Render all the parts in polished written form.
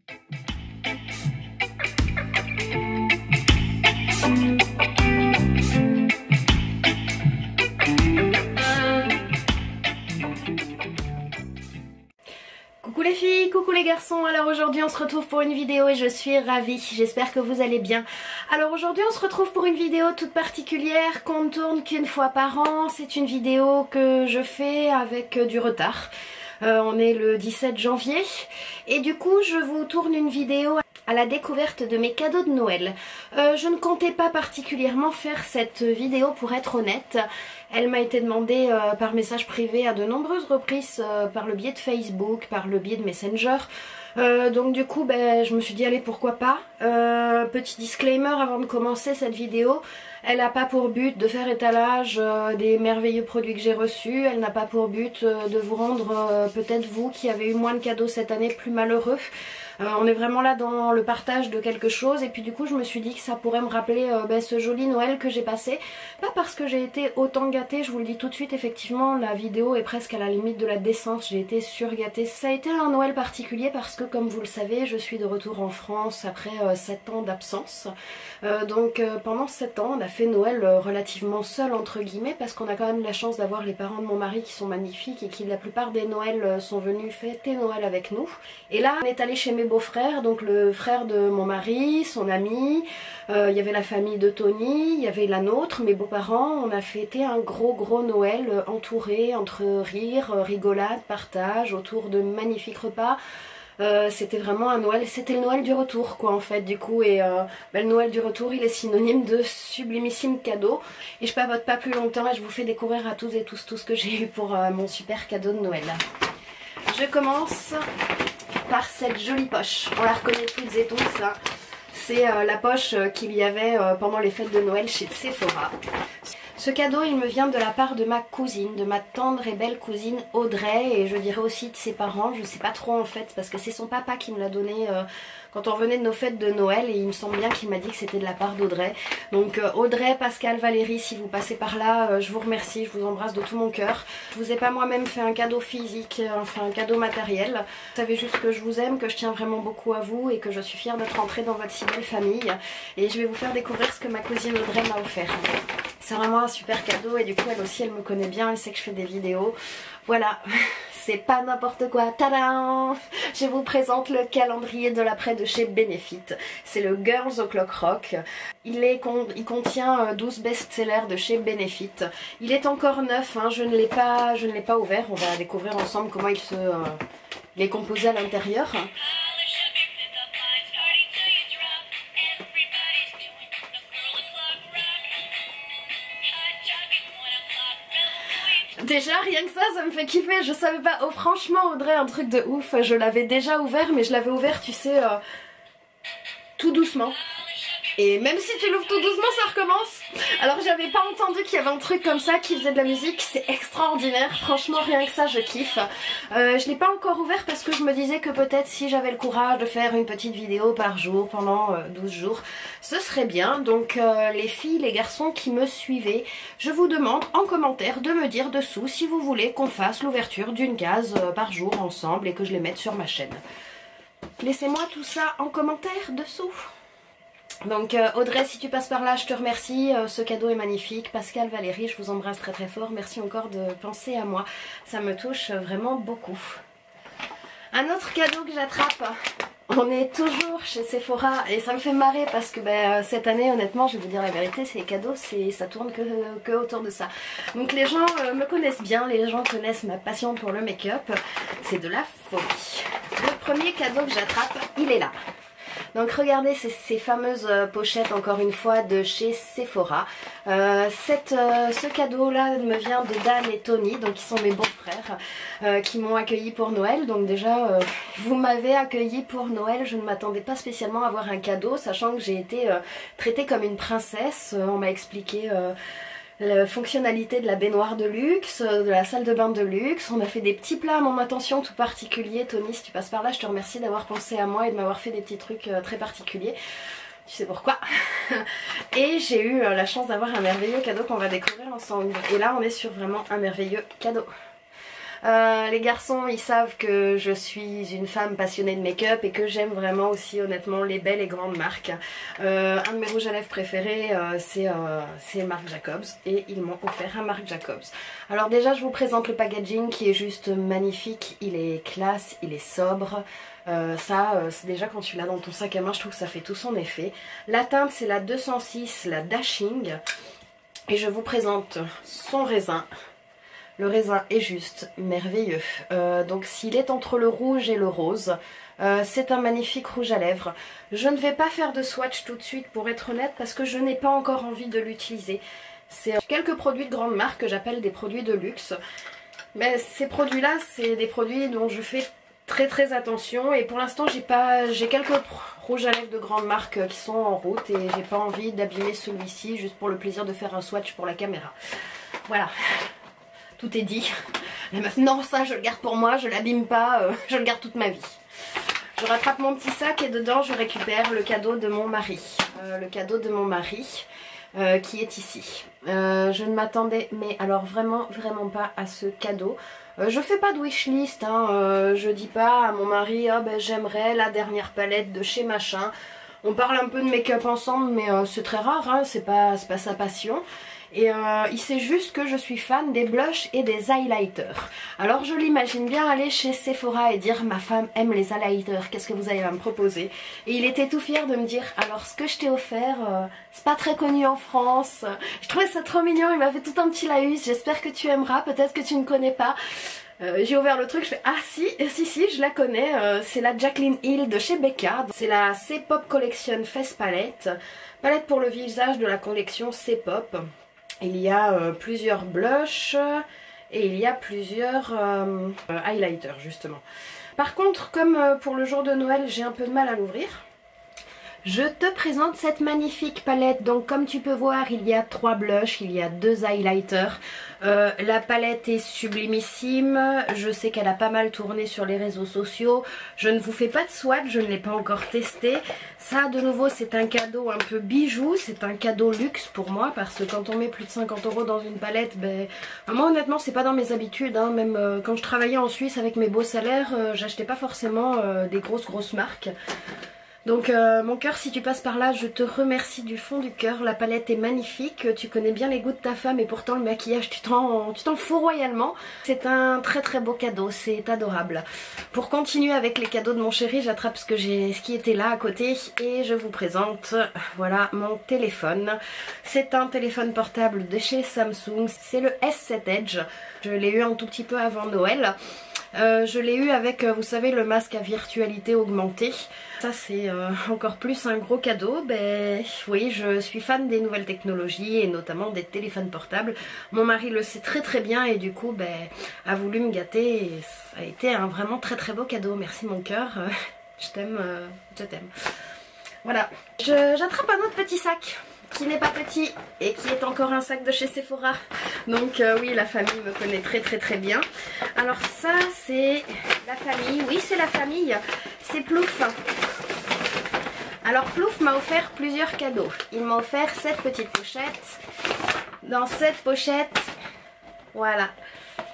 Coucou les filles, coucou les garçons, alors aujourd'hui on se retrouve pour une vidéo et je suis ravie, j'espère que vous allez bien. Alors aujourd'hui on se retrouve pour une vidéo toute particulière qu'on ne tourne qu'une fois par an, c'est une vidéo que je fais avec du retard. On est le 17 janvier et du coup je vous tourne une vidéo à la découverte de mes cadeaux de Noël. Je ne comptais pas particulièrement faire cette vidéo pour être honnête. Elle m'a été demandée par message privé à de nombreuses reprises par le biais de Facebook, par le biais de Messenger. Donc du coup je me suis dit allez pourquoi pas. Petit disclaimer avant de commencer cette vidéo, elle n'a pas pour but de faire étalage des merveilleux produits que j'ai reçus, elle n'a pas pour but de vous rendre peut-être vous qui avez eu moins de cadeaux cette année plus malheureux. On est vraiment là dans le partage de quelque chose et puis du coup je me suis dit que ça pourrait me rappeler ce joli Noël que j'ai passé. Pas parce que j'ai été autant gâtée, je vous le dis tout de suite, effectivement la vidéo est presque à la limite de la décence, j'ai été surgâtée. Ça a été un Noël particulier parce que comme vous le savez je suis de retour en France après 7 ans d'absence. Donc pendant 7 ans on a fait Noël relativement seul entre guillemets parce qu'on a quand même la chance d'avoir les parents de mon mari qui sont magnifiques et qui la plupart des Noëls sont venus fêter Noël avec nous. Et là on est allé chez mes beaux-frères, donc le frère de mon mari, son ami, il y avait la famille de Tony, il y avait la nôtre, mes beaux-parents. On a fêté un gros Noël entouré entre rire, rigolade, partage, autour de magnifiques repas. C'était vraiment un Noël, c'était le Noël du retour quoi en fait du coup et le Noël du retour il est synonyme de sublimissime cadeau et je papote pas plus longtemps et je vous fais découvrir à tous et tous tout ce que j'ai eu pour mon super cadeau de Noël. Je commence par cette jolie poche, on la reconnaît toutes et tous, hein. C'est la poche qu'il y avait pendant les fêtes de Noël chez Sephora. Ce cadeau il me vient de la part de ma cousine, de ma tendre et belle cousine Audrey et je dirais aussi de ses parents, je sais pas trop en fait parce que c'est son papa qui me l'a donné quand on revenait de nos fêtes de Noël et il me semble bien qu'il m'a dit que c'était de la part d'Audrey. Donc Audrey, Pascal, Valérie, si vous passez par là, je vous remercie, je vous embrasse de tout mon cœur. Je vous ai pas moi-même fait un cadeau physique, enfin un cadeau matériel. Vous savez juste que je vous aime, que je tiens vraiment beaucoup à vous et que je suis fière d'être entrée dans votre si belle famille. Et je vais vous faire découvrir ce que ma cousine Audrey m'a offert. C'est vraiment un super cadeau et du coup elle aussi elle me connaît bien, elle sait que je fais des vidéos. Voilà, c'est pas n'importe quoi. Tadam! Je vous présente le calendrier de l'après de chez Benefit. C'est le Girls O'Clock Rock. Il contient 12 best-sellers de chez Benefit. Il est encore neuf, hein, je ne l'ai pas ouvert. On va découvrir ensemble comment il est composé à l'intérieur. Déjà rien que ça me fait kiffer, je savais pas, oh franchement Audrey un truc de ouf, je l'avais déjà ouvert mais je l'avais ouvert tu sais tout doucement. Et même si tu l'ouvres tout doucement ça recommence. Alors j'avais pas entendu qu'il y avait un truc comme ça qui faisait de la musique, c'est extraordinaire, franchement rien que ça je kiffe. Je l'ai pas encore ouvert parce que je me disais que peut-être si j'avais le courage de faire une petite vidéo par jour pendant 12 jours, ce serait bien. Donc les filles, les garçons qui me suivez, je vous demande en commentaire de me dire dessous si vous voulez qu'on fasse l'ouverture d'une case par jour ensemble et que je les mette sur ma chaîne. Laissez-moi tout ça en commentaire dessous. Donc Audrey si tu passes par là je te remercie, ce cadeau est magnifique. Pascal, Valérie je vous embrasse très très fort, merci encore de penser à moi, ça me touche vraiment beaucoup. Un autre cadeau que j'attrape, on est toujours chez Sephora et ça me fait marrer parce que cette année honnêtement je vais vous dire la vérité, ces cadeaux ça tourne que autour de ça. Donc les gens me connaissent bien, les gens connaissent ma passion pour le make-up, c'est de la folie. Le premier cadeau que j'attrape il est là. Donc regardez ces fameuses pochettes encore une fois de chez Sephora. Ce cadeau là me vient de Dan et Tony, donc qui sont mes beaux-frères qui m'ont accueilli pour Noël. Donc déjà vous m'avez accueilli pour Noël, je ne m'attendais pas spécialement à avoir un cadeau, sachant que j'ai été traitée comme une princesse. On m'a expliqué la fonctionnalité de la baignoire de luxe, de la salle de bain de luxe. On a fait des petits plats à mon attention tout particuliers. Tony, si tu passes par là, je te remercie d'avoir pensé à moi et de m'avoir fait des petits trucs très particuliers. Tu sais pourquoi. Et j'ai eu la chance d'avoir un merveilleux cadeau qu'on va découvrir ensemble. Et là, on est sur vraiment un merveilleux cadeau. Les garçons ils savent que je suis une femme passionnée de make-up et que j'aime vraiment aussi honnêtement les belles et grandes marques. Un de mes rouges à lèvres préférés c'est Marc Jacobs et ils m'ont offert un Marc Jacobs. Alors déjà je vous présente le packaging qui est juste magnifique, il est classe, il est sobre. C'est déjà quand tu l'as dans ton sac à main, je trouve que ça fait tout son effet. La teinte c'est la 206, la Dashing. Et je vous présente son raisin. Le raisin est juste merveilleux. Donc s'il est entre le rouge et le rose, c'est un magnifique rouge à lèvres. Je ne vais pas faire de swatch tout de suite pour être honnête parce que je n'ai pas encore envie de l'utiliser. C'est quelques produits de grande marque que j'appelle des produits de luxe. Mais ces produits-là, c'est des produits dont je fais très attention et pour l'instant j'ai quelques rouges à lèvres de grande marque qui sont en route et j'ai pas envie d'abîmer celui-ci juste pour le plaisir de faire un swatch pour la caméra. Voilà, tout est dit. La meuf, non ça je le garde pour moi, je l'abîme pas, je le garde toute ma vie. Je rattrape mon petit sac et dedans je récupère le cadeau de mon mari. Qui est ici. Je ne m'attendais mais alors vraiment pas à ce cadeau. Je fais pas de wishlist, hein, je dis pas à mon mari oh, ben, j'aimerais la dernière palette de chez machin. On parle un peu de make-up ensemble mais c'est très rare, hein, c'est pas sa passion. Et il sait juste que je suis fan des blushs et des highlighters. Alors je l'imagine bien aller chez Sephora et dire ma femme aime les highlighters, qu'est-ce que vous allez me proposer? Et il était tout fier de me dire alors ce que je t'ai offert c'est pas très connu en France. Je trouvais ça trop mignon, il m'a fait tout un petit laïus, j'espère que tu aimeras, peut-être que tu ne connais pas. J'ai ouvert le truc, je fais ah si je la connais, c'est la Jaclyn Hill de chez Becca. C'est la C-Pop Collection Face Palette. Palette pour le visage de la collection C-Pop. Il y a plusieurs blushs et il y a plusieurs highlighters justement. Par contre, comme pour le jour de Noël, j'ai un peu de mal à l'ouvrir. Je te présente cette magnifique palette. Donc comme tu peux voir, il y a 3 blushs, il y a 2 highlighters. La palette est sublimissime. Je sais qu'elle a pas mal tourné sur les réseaux sociaux. Je ne vous fais pas de swatch, je ne l'ai pas encore testé. Ça de nouveau c'est un cadeau un peu bijou, c'est un cadeau luxe pour moi. Parce que quand on met plus de 50 € dans une palette, ben, moi honnêtement c'est pas dans mes habitudes. Hein. Même quand je travaillais en Suisse avec mes beaux salaires, j'achetais pas forcément des grosses marques. Donc mon cœur, si tu passes par là, je te remercie du fond du cœur. La palette est magnifique, tu connais bien les goûts de ta femme et pourtant le maquillage tu t'en fous royalement. C'est un très beau cadeau, c'est adorable. Pour continuer avec les cadeaux de mon chéri, j'attrape ce qui était là à côté et je vous présente, voilà, mon téléphone. C'est un téléphone portable de chez Samsung, c'est le S7 Edge. Je l'ai eu un tout petit peu avant Noël. Je l'ai eu avec, vous savez, le masque à virtualité augmentée. Ça c'est encore plus un gros cadeau. Ben oui, je suis fan des nouvelles technologies et notamment des téléphones portables. Mon mari le sait très bien et du coup ben, a voulu me gâter. Et ça a été un vraiment très beau cadeau. Merci mon cœur, je t'aime, je t'aime. Voilà, j'attrape un autre petit sac qui n'est pas petit et qui est encore un sac de chez Sephora. Donc oui, la famille me connaît très bien. Alors ça c'est la famille, oui c'est la famille, c'est Plouf. Alors Plouf m'a offert plusieurs cadeaux. Il m'a offert cette petite pochette. Dans cette pochette, voilà.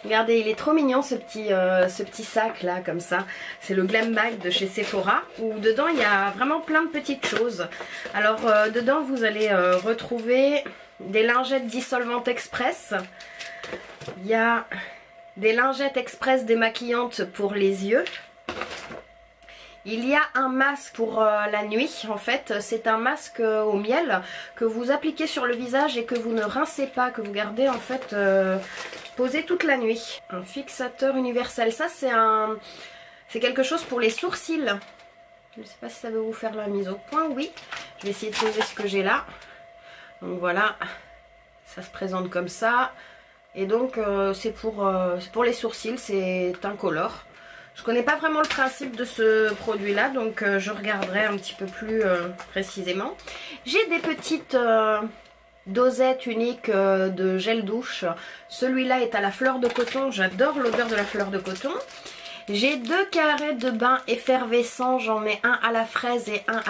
Regardez, il est trop mignon ce petit sac là comme ça. C'est le Glam Bag de chez Sephora où dedans il y a vraiment plein de petites choses. Alors dedans vous allez retrouver des lingettes dissolvantes express. Il y a des lingettes express démaquillantes pour les yeux. Il y a un masque pour la nuit, en fait, c'est un masque au miel que vous appliquez sur le visage et que vous ne rincez pas, que vous gardez en fait posé toute la nuit. Un fixateur universel, ça c'est quelque chose pour les sourcils. Je ne sais pas si ça veut vous faire la mise au point, oui. Je vais essayer de poser ce que j'ai là. Donc voilà, ça se présente comme ça. Et donc c'est pour les sourcils, c'est incolore. Je connais pas vraiment le principe de ce produit là, donc je regarderai un petit peu plus précisément. J'ai des petites dosettes uniques de gel douche. Celui-là est à la fleur de coton, j'adore l'odeur de la fleur de coton. J'ai 2 carrés de bain effervescents, j'en mets un à la fraise et un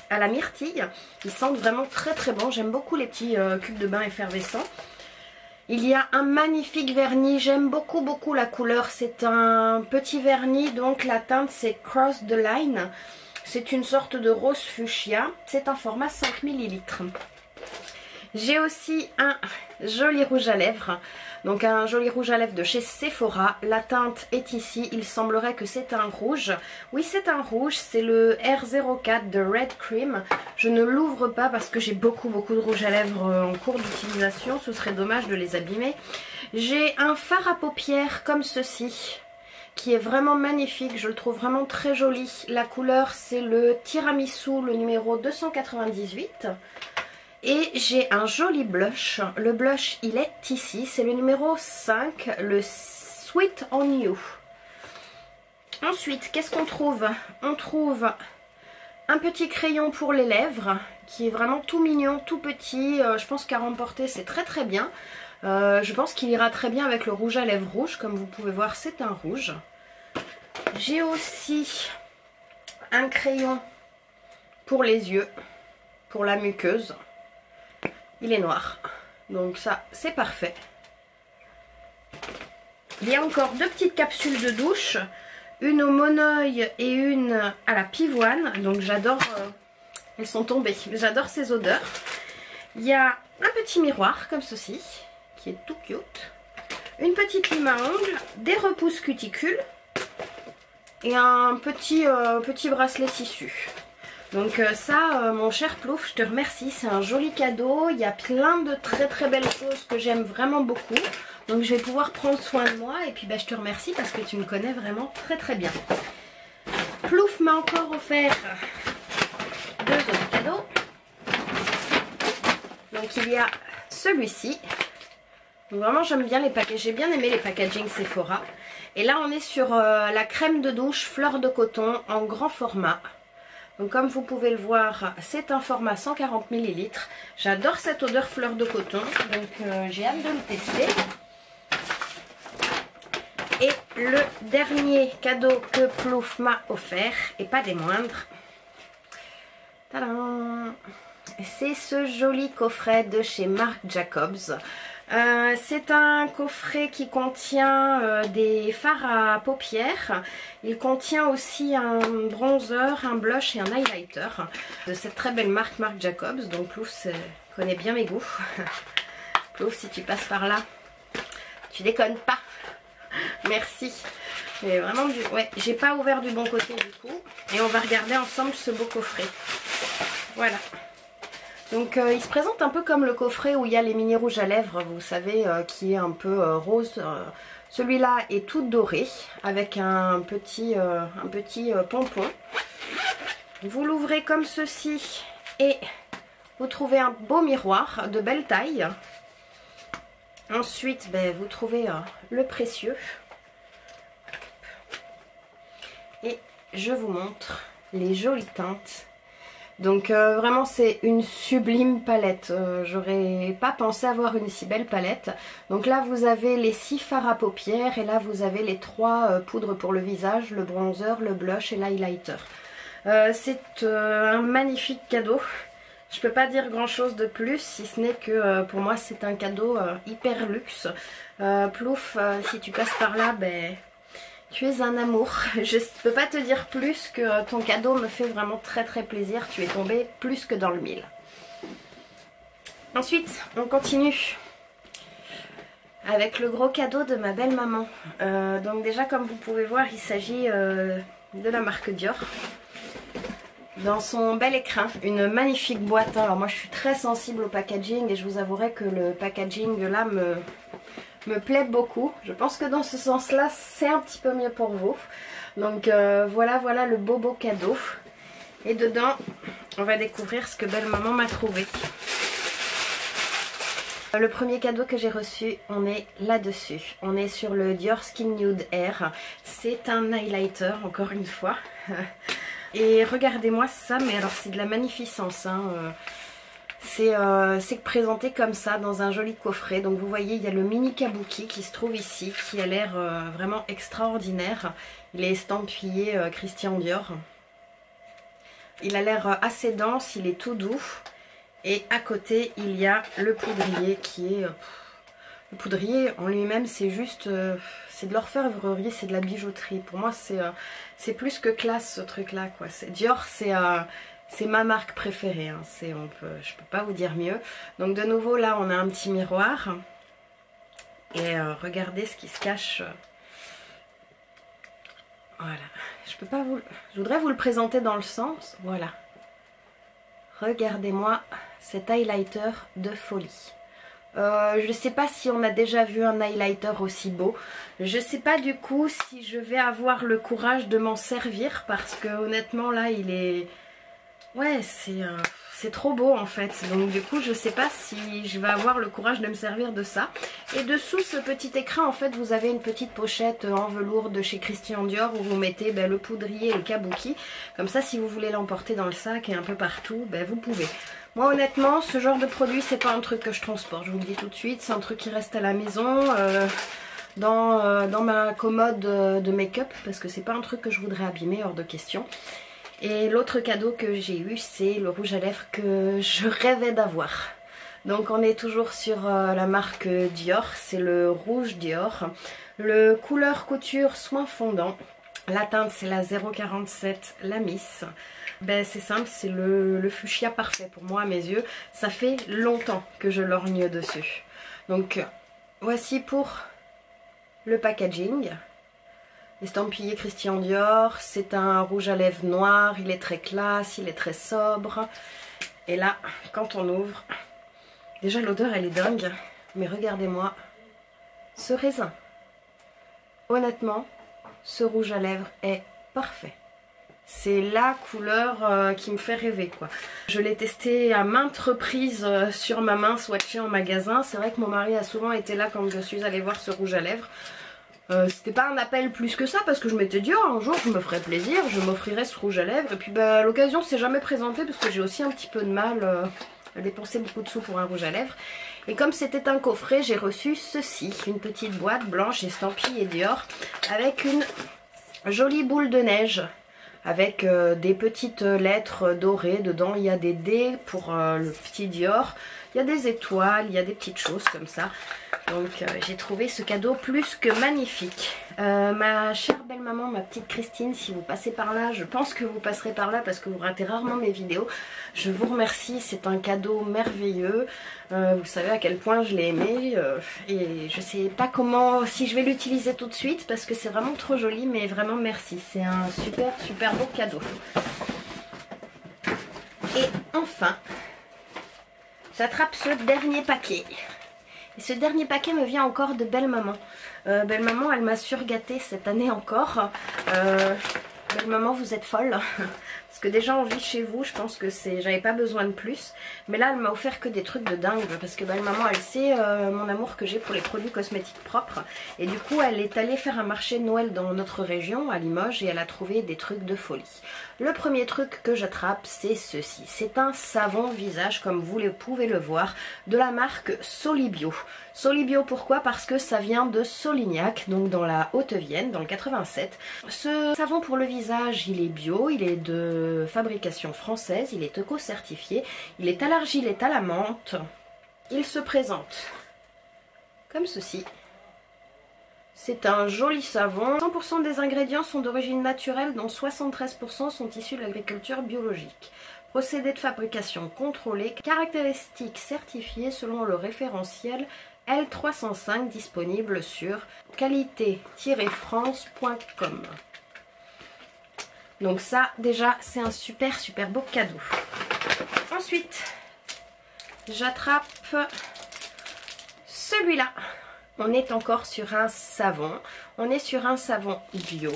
à la myrtille. Ils sentent vraiment très bon, j'aime beaucoup les petits cubes de bain effervescents. Il y a un magnifique vernis, j'aime beaucoup la couleur, c'est un petit vernis, donc la teinte c'est Cross the Line. C'est une sorte de rose fuchsia, c'est un format 5 ml. J'ai aussi un joli rouge à lèvres, donc un joli rouge à lèvres de chez Sephora. La teinte est ici, il semblerait que c'est un rouge. Oui, c'est un rouge, c'est le R04 de Red Cream. Je ne l'ouvre pas parce que j'ai beaucoup de rouge à lèvres en cours d'utilisation, ce serait dommage de les abîmer. J'ai un fard à paupières comme ceci, qui est vraiment magnifique, je le trouve vraiment très joli. La couleur c'est le tiramisu, le numéro 298. Et j'ai un joli blush, le blush il est ici, c'est le numéro 5, le Sweet on You. Ensuite, qu'est-ce qu'on trouve? On trouve un petit crayon pour les lèvres, qui est vraiment tout mignon, tout petit, je pense qu'à remporter c'est très bien. Je pense qu'il ira très bien avec le rouge à lèvres rouge, comme vous pouvez voir c'est un rouge. J'ai aussi un crayon pour les yeux, pour la muqueuse. Il est noir, donc ça c'est parfait. Il y a encore deux petites capsules de douche, une au monoeil et une à la pivoine, donc j'adore, elles sont tombées, j'adore ces odeurs. Il y a un petit miroir comme ceci, qui est tout cute, une petite lime à ongles, des repousses cuticules et un petit bracelet tissu. Donc ça, mon cher Plouf, je te remercie, c'est un joli cadeau. Il y a plein de très belles choses que j'aime vraiment beaucoup. Donc je vais pouvoir prendre soin de moi et puis je te remercie parce que tu me connais vraiment très bien. Plouf m'a encore offert deux autres cadeaux. Donc il y a celui-ci. Vraiment j'aime bien les packaging, j'ai bien aimé les packaging Sephora. Et là on est sur la crème de douche fleur de coton en grand format. Donc comme vous pouvez le voir, c'est un format 140 ml. J'adore cette odeur fleur de coton, donc j'ai hâte de le tester. Et le dernier cadeau que Plouf m'a offert, et pas des moindres, tadam, c'est ce joli coffret de chez Marc Jacobs. C'est un coffret qui contient des fards à paupières. Il contient aussi un bronzer, un blush et un highlighter de cette très belle marque Marc Jacobs. Donc Plouf connaît bien mes goûts. Plouf, si tu passes par là, tu déconnes pas. Merci. Mais vraiment, ouais, j'ai pas ouvert du bon côté du coup. Et on va regarder ensemble ce beau coffret. Voilà. Donc il se présente un peu comme le coffret où il y a les mini rouges à lèvres, vous savez, qui est un peu rose. Celui-là est tout doré avec un petit pompon. Vous l'ouvrez comme ceci et vous trouvez un beau miroir de belle taille. Ensuite, vous trouvez le précieux. Et je vous montre les jolies teintes. Donc vraiment c'est une sublime palette, j'aurais pas pensé avoir une si belle palette. Donc là vous avez les 6 fards à paupières et là vous avez les 3 poudres pour le visage, le bronzer, le blush et l'highlighter. C'est un magnifique cadeau, je peux pas dire grand chose de plus si ce n'est que pour moi c'est un cadeau hyper luxe. Plouf, si tu passes par là, tu es un amour. Je ne peux pas te dire plus que ton cadeau me fait vraiment très plaisir. Tu es tombé plus que dans le mille. Ensuite, on continue avec le gros cadeau de ma belle maman. Donc déjà, comme vous pouvez voir, il s'agit de la marque Dior. Dans son bel écrin, une magnifique boîte. Alors moi, je suis très sensible au packaging et je vous avouerai que le packaging là me plaît beaucoup. Je pense que dans ce sens là c'est un petit peu mieux pour vous. Donc voilà le beau cadeau. Et dedans on va découvrir ce que belle maman m'a trouvé. Le premier cadeau que j'ai reçu, on est là-dessus. On est sur le Dior Skin Nude Air. C'est un highlighter encore une fois. Et regardez-moi ça, mais alors c'est de la magnificence hein. C'est présenté comme ça dans un joli coffret. Donc vous voyez il y a le mini kabuki qui se trouve ici, qui a l'air vraiment extraordinaire. Il est estampillé Christian Dior. Il a l'air assez dense, il est tout doux. Et à côté il y a le poudrier qui est Le poudrier en lui-même c'est juste, c'est de l'orfèvrerie, c'est de la bijouterie. Pour moi c'est plus que classe ce truc là quoi. Dior c'est ma marque préférée, hein. Je peux pas vous dire mieux. Donc de nouveau là on a un petit miroir. Et regardez ce qui se cache. Voilà. Je voudrais vous le présenter dans le sens. Voilà. Regardez-moi cet highlighter de folie. Je ne sais pas si on a déjà vu un highlighter aussi beau. Je ne sais pas du coup si je vais avoir le courage de m'en servir. Parce que honnêtement là il est... Ouais c'est trop beau en fait. Donc du coup je sais pas si je vais avoir le courage de me servir de ça. Et dessous ce petit écrin en fait vous avez une petite pochette en velours de chez Christian Dior où vous mettez le poudrier et le kabuki. Comme ça si vous voulez l'emporter dans le sac et un peu partout, vous pouvez. Moi honnêtement ce genre de produit c'est pas un truc que je transporte, je vous le dis tout de suite. C'est un truc qui reste à la maison. Dans ma commode de make-up parce que c'est pas un truc que je voudrais abîmer, hors de question. Et l'autre cadeau que j'ai eu c'est le rouge à lèvres que je rêvais d'avoir. Donc on est toujours sur la marque Dior, c'est le rouge Dior. Le couleur couture soin fondant. La teinte c'est la 047 la Miss. C'est simple, c'est le fuchsia parfait pour moi à mes yeux. Ça fait longtemps que je lorgne dessus. Donc voici pour le packaging. Estampillé Christian Dior, c'est un rouge à lèvres noir, il est très classe, il est très sobre. Et là, quand on ouvre, déjà l'odeur elle est dingue, mais regardez-moi ce raisin. Honnêtement, ce rouge à lèvres est parfait. C'est la couleur qui me fait rêver quoi. Je l'ai testé à maintes reprises sur ma main, swatché en magasin. C'est vrai que mon mari a souvent été là quand je suis allée voir ce rouge à lèvres. C'était pas un appel plus que ça parce que je m'étais dit oh, un jour je me ferai plaisir, je m'offrirai ce rouge à lèvres. Et puis l'occasion s'est jamais présentée parce que j'ai aussi un petit peu de mal à dépenser beaucoup de sous pour un rouge à lèvres. Et comme c'était un coffret, j'ai reçu ceci, une petite boîte blanche estampillée Dior avec une jolie boule de neige. Avec des petites lettres dorées dedans, il y a des dés pour le petit Dior, il y a des étoiles, il y a des petites choses comme ça. Donc j'ai trouvé ce cadeau plus que magnifique. Ma chère belle maman, ma petite Christine, si vous passez par là, je pense que vous passerez par là parce que vous ratez rarement mes vidéos. Je vous remercie, c'est un cadeau merveilleux. Vous savez à quel point je l'ai aimé et je sais pas comment, si je vais l'utiliser tout de suite parce que c'est vraiment trop joli, mais vraiment merci. C'est un super beau cadeau. Et enfin, j'attrape ce dernier paquet. Et ce dernier paquet me vient encore de Belle Maman. Belle Maman, elle m'a surgâtée cette année encore. Belle Maman, vous êtes folle. Parce que déjà on vit chez vous, je pense que j'avais pas besoin de plus. Mais là elle m'a offert que des trucs de dingue. Parce que Belle Maman, elle sait mon amour que j'ai pour les produits cosmétiques propres. Et du coup elle est allée faire un marché de Noël dans notre région, à Limoges. Et elle a trouvé des trucs de folie. Le premier truc que j'attrape c'est ceci. C'est un savon visage comme vous pouvez le voir. De la marque Solibio. Solibio pourquoi? Parce que ça vient de Solignac, donc dans la Haute-Vienne, dans le 87. Ce savon pour le visage, il est bio, il est de fabrication française, il est éco-certifié, il est à l'argile et à la menthe. Il se présente comme ceci. C'est un joli savon. 100% des ingrédients sont d'origine naturelle, dont 73% sont issus de l'agriculture biologique. Procédé de fabrication contrôlé, caractéristiques certifiées selon le référentiel L305 disponible sur qualité-france.com. Donc ça déjà c'est un super beau cadeau. Ensuite j'attrape celui-là. On est encore sur un savon. On est sur un savon bio.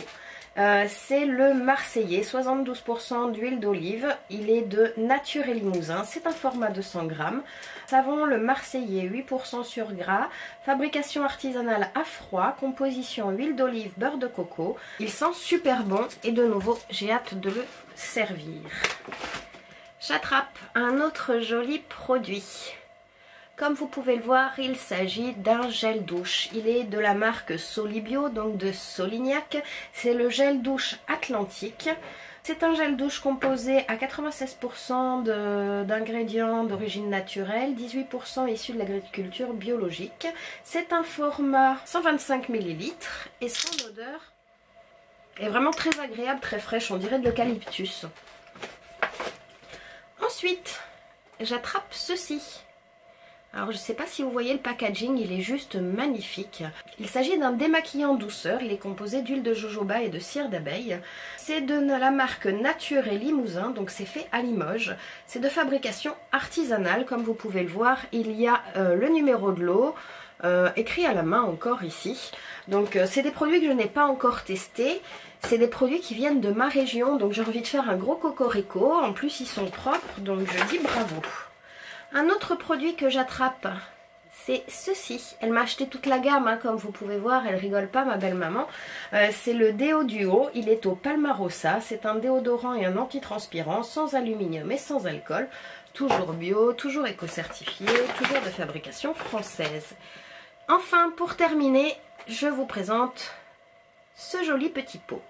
C'est le Marseillais, 72% d'huile d'olive. Il est de Nature et Limousin. C'est un format de 100 grammes. Savon le Marseillais, 8% sur gras. Fabrication artisanale à froid. Composition huile d'olive, beurre de coco. Il sent super bon. Et de nouveau, j'ai hâte de le servir. J'attrape un autre joli produit. Comme vous pouvez le voir, il s'agit d'un gel douche. Il est de la marque Solibio, donc de Solignac. C'est le gel douche Atlantique. C'est un gel douche composé à 96% d'ingrédients d'origine naturelle, 18% issus de l'agriculture biologique. C'est un format 125 ml et son odeur est vraiment très agréable, très fraîche, on dirait de l'eucalyptus. Ensuite, j'attrape ceci. Alors je ne sais pas si vous voyez le packaging, il est juste magnifique. Il s'agit d'un démaquillant douceur, il est composé d'huile de jojoba et de cire d'abeille. C'est de la marque Nature et Limousin, donc c'est fait à Limoges. C'est de fabrication artisanale, comme vous pouvez le voir. Il y a le numéro de l'eau, écrit à la main encore ici. Donc c'est des produits que je n'ai pas encore testés. C'est des produits qui viennent de ma région, donc j'ai envie de faire un gros cocorico. En plus ils sont propres, donc je dis bravo. Un autre produit que j'attrape, c'est ceci. Elle m'a acheté toute la gamme, hein, comme vous pouvez voir, elle rigole pas ma belle maman. C'est le Déo Duo, il est au Palmarosa. C'est un déodorant et un antitranspirant sans aluminium et sans alcool. Toujours bio, toujours éco-certifié, toujours de fabrication française. Enfin, pour terminer, je vous présente ce joli petit pot.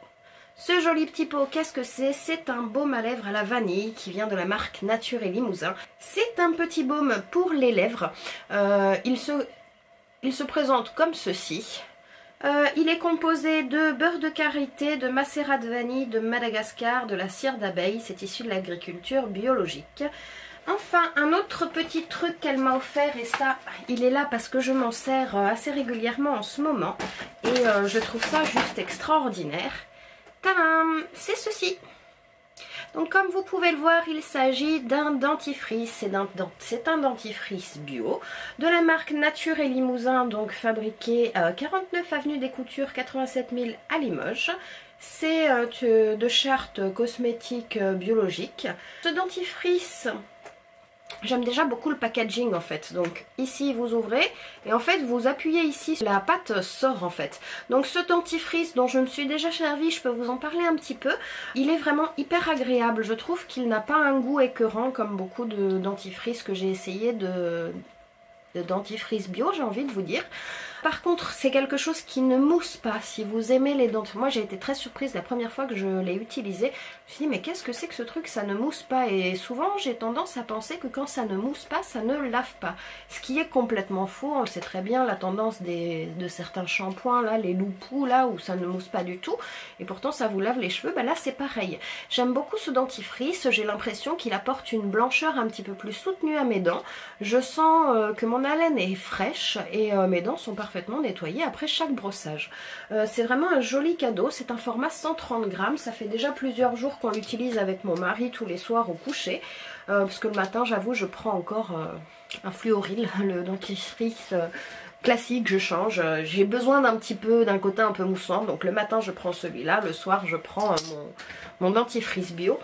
Ce joli petit pot, qu'est-ce que c'est? C'est un baume à lèvres à la vanille qui vient de la marque Nature et Limousin. C'est un petit baume pour les lèvres. Il se présente comme ceci. Il est composé de beurre de karité, de macérat de vanille, de Madagascar, de la cire d'abeille. C'est issu de l'agriculture biologique. Enfin, un autre petit truc qu'elle m'a offert, et ça, il est là parce que je m'en sers assez régulièrement en ce moment. Et je trouve ça juste extraordinaire. Tadam! C'est ceci. Donc comme vous pouvez le voir, il s'agit d'un dentifrice. C'est un dentifrice bio de la marque Nature et Limousin, donc fabriqué à 49 avenue des Coutures, 87 000 à Limoges. C'est de charte cosmétique biologique. Ce dentifrice, j'aime déjà beaucoup le packaging en fait. Donc ici vous ouvrez et en fait vous appuyez ici, la pâte sort en fait. Donc ce dentifrice dont je me suis déjà servie, je peux vous en parler un petit peu. Il est vraiment hyper agréable. Je trouve qu'il n'a pas un goût écœurant comme beaucoup de dentifrices que j'ai essayé de dentifrice bio, j'ai envie de vous dire. Par contre, c'est quelque chose qui ne mousse pas. Si vous aimez les dentifrices, moi j'ai été très surprise la première fois que je l'ai utilisé. Je me suis dit mais qu'est-ce que c'est que ce truc, ça ne mousse pas? Et souvent j'ai tendance à penser que quand ça ne mousse pas, ça ne lave pas. Ce qui est complètement faux, on le sait très bien, la tendance de certains shampoings, là, les loupous, là, où ça ne mousse pas du tout. Et pourtant ça vous lave les cheveux, bah là c'est pareil. J'aime beaucoup ce dentifrice, j'ai l'impression qu'il apporte une blancheur un petit peu plus soutenue à mes dents. Je sens que mon haleine est fraîche et mes dents sont parfaitement nettoyées après chaque brossage. C'est vraiment un joli cadeau, c'est un format 130 grammes, ça fait déjà plusieurs jours qu'on l'utilise avec mon mari tous les soirs au coucher, parce que le matin j'avoue je prends encore un Fluoril, le dentifrice classique, je change, j'ai besoin d'un côté un peu moussant, donc le matin je prends celui-là, le soir je prends mon dentifrice bio.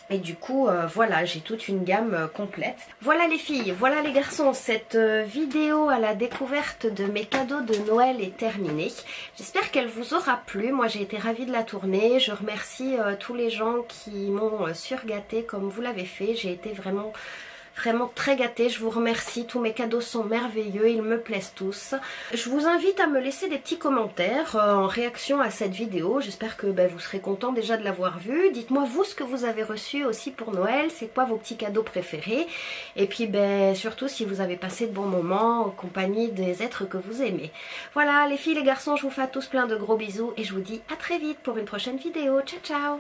Et du coup, voilà, j'ai toute une gamme complète. Voilà les filles, voilà les garçons, cette vidéo à la découverte de mes cadeaux de Noël est terminée. J'espère qu'elle vous aura plu. Moi, j'ai été ravie de la tourner. Je remercie tous les gens qui m'ont surgâtée comme vous l'avez fait. J'ai été vraiment très gâtée, je vous remercie, tous mes cadeaux sont merveilleux, ils me plaisent tous. Je vous invite à me laisser des petits commentaires en réaction à cette vidéo, j'espère que vous serez contents déjà de l'avoir vue. Dites-moi vous ce que vous avez reçu aussi pour Noël, c'est quoi vos petits cadeaux préférés, et puis surtout si vous avez passé de bons moments en compagnie des êtres que vous aimez. Voilà les filles, les garçons, je vous fais à tous plein de gros bisous et je vous dis à très vite pour une prochaine vidéo. Ciao ciao.